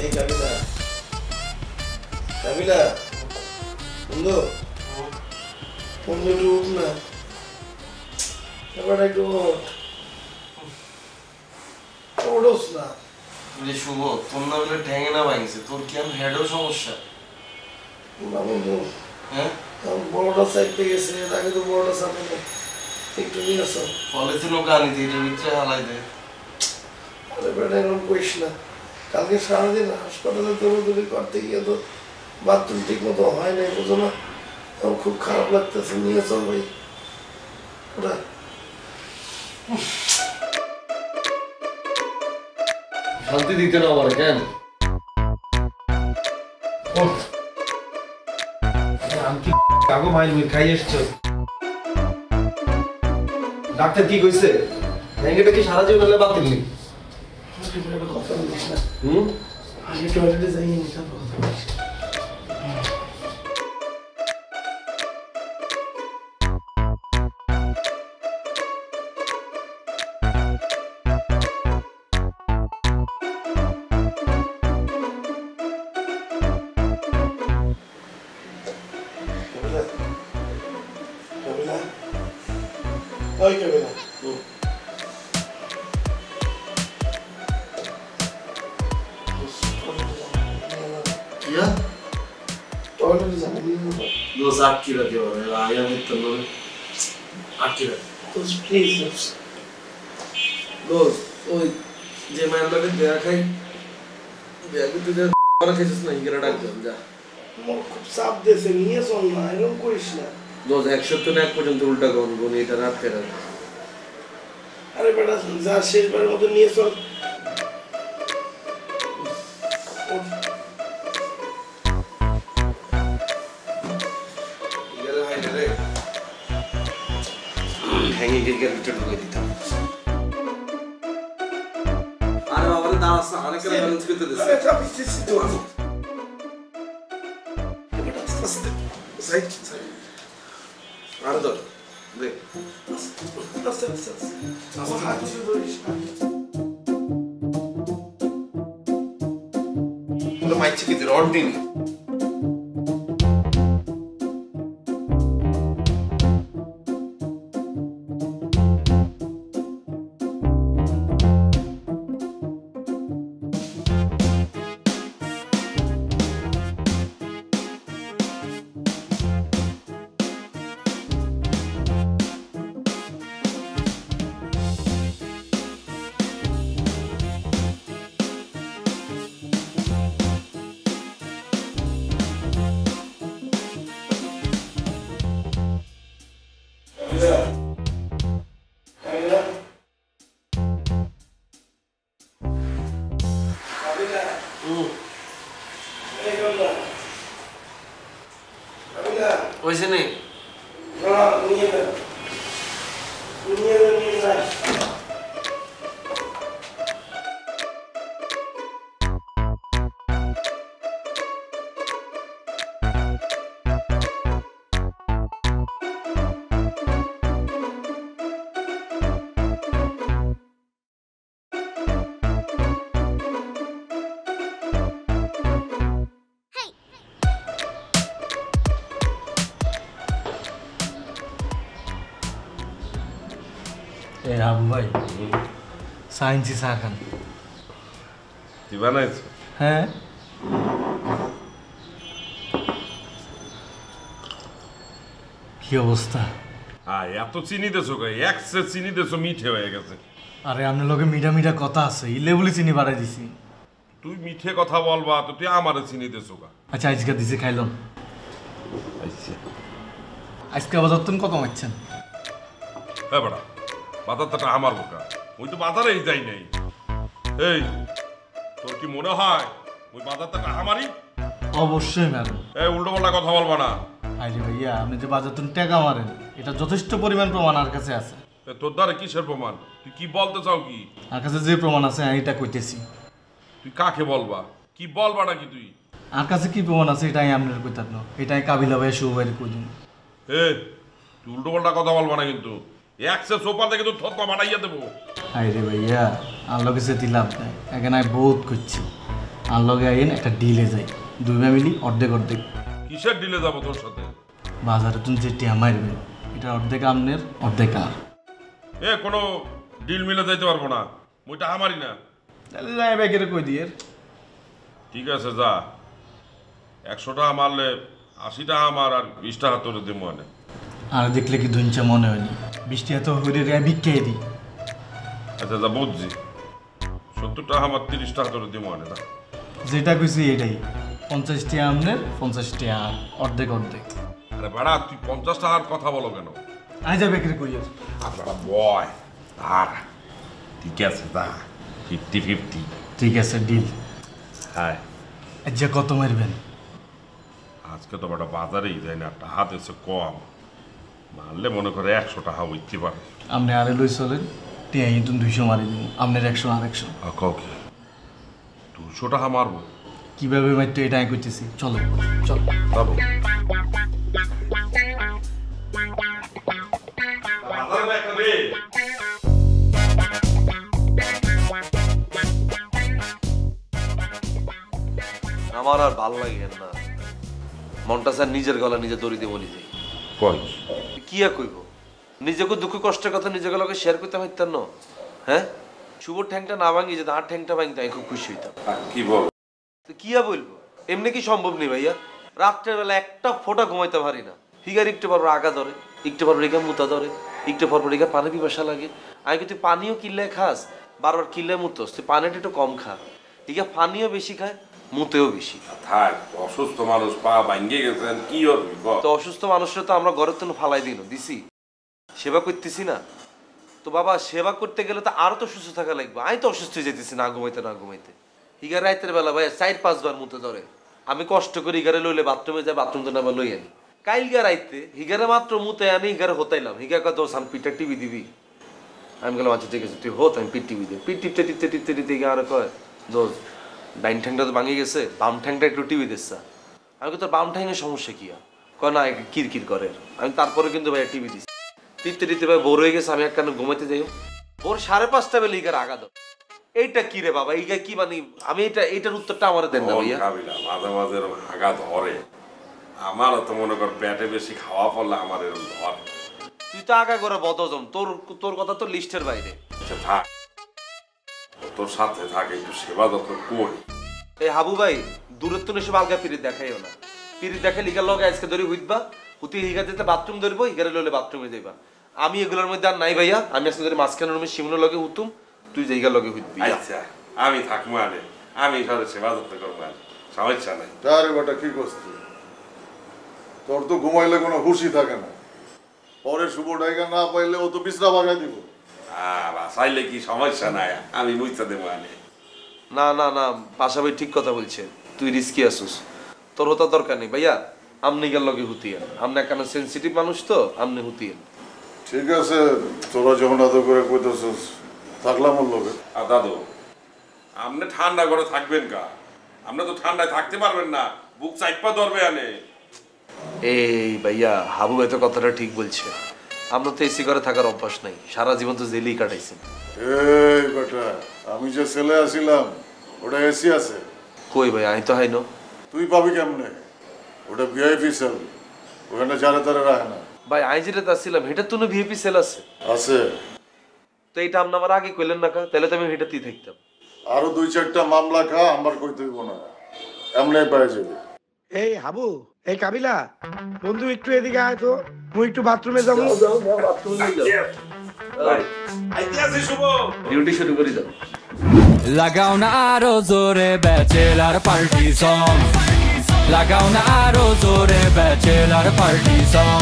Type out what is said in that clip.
এই কাবিলা কাবিলা বন্ধু বন্ধু একটু উঠ না এবার একটু ওঠোস না শুভ তোর না বলে ঠেঙে না ভাঙছে তোর কি আমি হেডও সমস্যা না বন্ধু হ্যাঁ বড়টা সাইডে গেছে তাকে তো বড়টা সামনে একটু নিয়ে আসো পলিথিন ও গানি দিয়ে এটার ভিতরে হালাই দে আরে বেটা এরকম কইস না কালকে সারাদিন হাসপাতালে দৌড়দৌড়ি করতে গিয়ে তো বাথরুম ঠিক মতো হয় নাই বুঝো না আমার খুব খারাপ লাগতেছে নিয়ে চল ভাই ওটা শান্তি দিতে না আমার কেন আমি কি কাগো মাইল খাই এসছো ডাক্তার কি কইছে ভেঙ্গেটা কি সারা জীবন হলে বাতিল নি কথা বলিস না আগে টয়লেটে যাই নি তারপর কথা বলিস ওই কাবিলা কিয়া টয়লেটে যাবো দোষ আটকি রাখতে হবে আয়া মিত্র বলে আটকি রাখ প্লিজ দোষ ওই যে মায়ের লোকে দেয়া খাই দেয়া কিন্তু ওরা খেয়েছিস না ইংরেজি ডাকবেন যা আমার খুব চাপ দিয়েছে নিয়ে চল না এরকম করিস না দোষ 1 সপ্তাহ না 1 পর্যন্ত উল্টা গুণ এটা রাখতে রাখ আরে বেটা যা শেষবারের মতো নিয়ে চল হ্যাঙ্গি গিয়ে ভিতরে ঢুকে দিতাম আরে বাবারে দাঁড়াস না অনেক করে ব্যালেন্স করতে দিস আরে চাপিস তো বেটা আস্তে সাইড সাইড আরে ধর দেখ আস্তে আস্তে আমার হাত দিয়ে ধরিস না তোর মাইছে কি রড দিন ওইসে নেই আবু ভাই সাইন্সি চা খান তুই বানাইছ হ্যাঁ কি অবস্থা এত চিনি দেছো কে একসে চিনি দেছো মিঠে হয়ে গেছে আরে আপনার লোকে মিঠা মিঠা কথা আছে ইলে বলে চিনি বাড়াই দিছি তুই মিঠে কথা বলবা তো তুই আমারে চিনি দেছো কা আচ্ছা আজকে দিছি খাইলাম আচ্ছা আজকে বাজার তুমি কত মারছেন হ্যাঁ বড়া বাজারটা আমার বোকা ওই তো বাজারেই যাই নাই এই তোর কি মনে হয় ওই বাজারটা আমারই অবশ্যই ম্যাডাম এই উল্টো পাল্টা কথা বলবা না আইরে ভাইয়া আপনি যে বাজার তুমি টাকা মারেন এটা যথেষ্ট পরিমাণ প্রমাণ আর কাছে আছে তোর দ্বারা কিসের প্রমাণ তুই কি বলতে চাও কি আর কাছে যে প্রমাণ আছে আমি এটা কইতেছি তুই কাকে বলবা কি বলবা নাকি তুই আর কাছে কি প্রমাণ আছে এটাই আপনার কইতাম না এটাই কাবিলা ভাই শুভ ভাইয়ের কই দিন তুই উল্টো পাল্টা কথা বলবা না কিন্তু একশো সোপার থেকে তো থতমা বানাইয়া দেবো আইরে ভাইয়া আর লোকে সে লাভ নাই এখানে আমি বহুত করছি আর লগে আইন একটা ডিলে যাই, দুই ফ্যামিলি অর্ধেক অর্ধেক। কিসের ডিলে যাবো তোর সাথে? বাজারে তুমি যে টিয়া মারবেন এটা অর্ধেক আমনের অর্ধেক আর। কোনো ডিল মিলে যাইতে পারবো না, ওইটা আমারই না। তাহলে যাই ব্যাগের কই দিয়ে। ঠিক আছে যা, 100 টাকা মারলে 80 টাকা আমার আর 20 টাকা তোর দিয়ে মনে। আর দেখলে কি ধুনচা মনে হয়নি, 20 টাকা তো হইরে রে ভিক্ষাই দিই। আচ্ছা যা বুঝছি, 70 টাকা আমার 30 টাকা তোর দিয়ে মনে। যেটা কইছি এটাই, 50 টাকা আমনের 50 টাকা আর, অর্ধেক অর্ধেক। আরে বাড়া তুই 50 টাকার কথা বলো কেন? আই যা ব্যাগের কই আর। আপনারা বয় আর ঠিক আছে যা, 50-50। ঠিক আছে ডিল। হ্যাঁ আচ্ছা কত মারবেন? আজকে তো বেটা বাজারেই যায় না, টাকা দিচ্ছে কম, মারলে মনে করে 100 টাকা হইতে পারে। আপনি আরে লই চলেন, টিয়া তুমি 200 মারি দিন, আপনার 100 আর 100। কাউকে 200 টাকা মারবো? কিভাবে মারতে এটা আমি কইতেছি, চলো চলো যাবো। আমার আর ভাল লাগে না, মনটা স্যার নিজের গলা নিজে দড়িতে বলি যাই। কই কি আর কইব, নিজেকে দুঃখ কষ্টের কথা নিজের গলাকে শেয়ার করতে পারতাম না। হ্যাঁ, শুভর ঠ্যাংটা না ভাঙি যদি আর ঠ্যাংটা ভাঙতে আমি খুব খুশি হইতাম। কি বল? কি আর বলবো, এমনি কি সম্ভব নেই ভাইয়া, রাত্রের বেলা একটা ফোঁটা ঘুমাইতে পারি না। ফিগার একটু পর আগা ধরে, একটু পর রেখা মুতা ধরে, একটু পর রেখা পানি পিপাসা লাগে। আমি তুই পানিও কিনলে খাস, বারবার কিনলে মুতোস, তুই পানিটা একটু কম খা। ইকা পানিও বেশি খায়, মুতেও বেশি। থাক, অসুস্থ মানুষ পা ভাঙ্গে গেছেন, কি হবে? তো অসুস্থ মানুষরা তো আমরা ঘরের জন্য ফালাই দিছি, সেবা করতেছি না তো বাবা। সেবা করতে গেলে তো আরো তো সুস্থ থাকা লাগবে। আমি তো অসুস্থ হয়ে যেতেছি না ঘুমাইতে। হিগার রাইতের বেলা ভাই 4-5 বার মুতে ধরে। আমি কষ্ট করে হিগারে লইলে বাথরুমে যাই, বাথরুম তো আবার লই আনি। কাইলগা রাইতে হিগারে মাত্র মুতে আনি, হিগারে হতাইলাম। হিগার কথা সান পিঠটা টিভি দিবি। আমি গেলাম আচ্ছা ঠিক আছে তুই হোত, আমি পিঠ টিভি দিই। পিঠ টিপতে টিপতে টিপতে টিপতে হিগার কয় দোষ ডাইন ঠ্যাংটা তো ভাঙিয়ে গেছে, বাম ঠ্যাংটা একটু টিভি দিচ্ছা। আমি তোর বাম ঠ্যাংয়ের সমস্যা কি? কয় না কিরকির করে। আমি তারপরে কিন্তু ভাই টিভি দিচ্ছি। টিপতে টিপতে ভাই ভোর হয়ে গেছে, আমি এক কারণে ঘুমাইতে যাই। ভোর 5:30 বেলা হিগার আগাদ। এইটা কি রে বাবা, এইটা কি মানে? আমি এইটার উত্তরটা আমার দেন না ভাইয়া। মাঝে মাঝে আগা ধরে, আমারও তো মনে কর পেটে বেশি খাওয়া পড়লে আমার এরকম ধর। তুই তো আগা করে বদজম, তোর কথা তো লিস্টের বাইরে। আচ্ছা থাক, তোর সাথে থাকে একটু সেবা যত্ন করি। এই হাবু ভাই দূরের তো এসব আলগা পিরিত দেখাইও না। পিরিত দেখে লিগার লগে আজকে ধরে হইতবা, হুতি হিগা দিতে বাথরুম ধরবো, হিগারে লইলে বাথরুমে যাইবা। আমি এগুলোর মধ্যে আর নাই ভাইয়া। আমি আজকে ধরে মাঝখানের রুমে শিমুনের লগে হুতুম, তুই জায়গার লগে হইতবি। আচ্ছা আমি থাকবো আনে, আমি ঘরে সেবা যত্ন করবো, সমস্যা নাই। আরে বেটা কি করছিস? তোর তো ঘুমাইলে কোনো হুশই থাকে না। পরে শুভ ডাইগা না পাইলে ও তো বিছনা ভাগাই দিব। চাইলে কি সমস্যা নাই, আমি বুঝতে দেবো আনে। না না না, পাশা ভাই ঠিক কথা বলছে, তুই রিস্কি আসুস, তোর হতা দরকার নেই ভাইয়া। আমনি গেল লগে হুতিয়ান, আমনে কেন সেন্সিটিভ মানুষ তো, আমনে হুতিয়ান। ঠিক আছে, তোরা যখন এত করে কইতেছিস থাকলাম ওর লগে। আর দাদু আপনি ঠান্ডা করে থাকবেন কা? আপনি তো ঠান্ডায় থাকতে পারবেন না, বুক চাইপা ধরবে আনে। এই ভাইয়া হাবু ভাই তো কথাটা ঠিক বলছে। আমরা তো এসি ঘরে থাকার অভ্যাস নাই, সারা জীবন তো জেলেই কাটাইছেন। এই বেটা, আমি যে ছেলে আসিলাম ওটা এসি আছে। কই ভাই, আমি তো হাইনো। তুই পাবি কেমনে? ওটা ভিআইপি সেল, ওখানে যারা তারা রাখে না। ভাই আমি যেটা আসছিলাম হেটার তো ভিআইপি সেল আছে। আছে তো এইটা আপনি আমার আগে কইলেন না কা? তাহলে তো আমি হেটাতেই থাকতাম। আরো 2-4টা মামলা খা, আমার কইতে হইব না, এমনি পাওয়া যাবে। এই হাবু, এই কাবিলা বন্ধু একটু এদিকে আয় তো, মুই একটু বাথরুমে যাবো। ডিউটি শুরু করি দাও। লাগাও না আরো জোরে ব্যাচেলার পার্টি সং, লাগাও না আরো জোরে ব্যাচেলার পার্টি সং।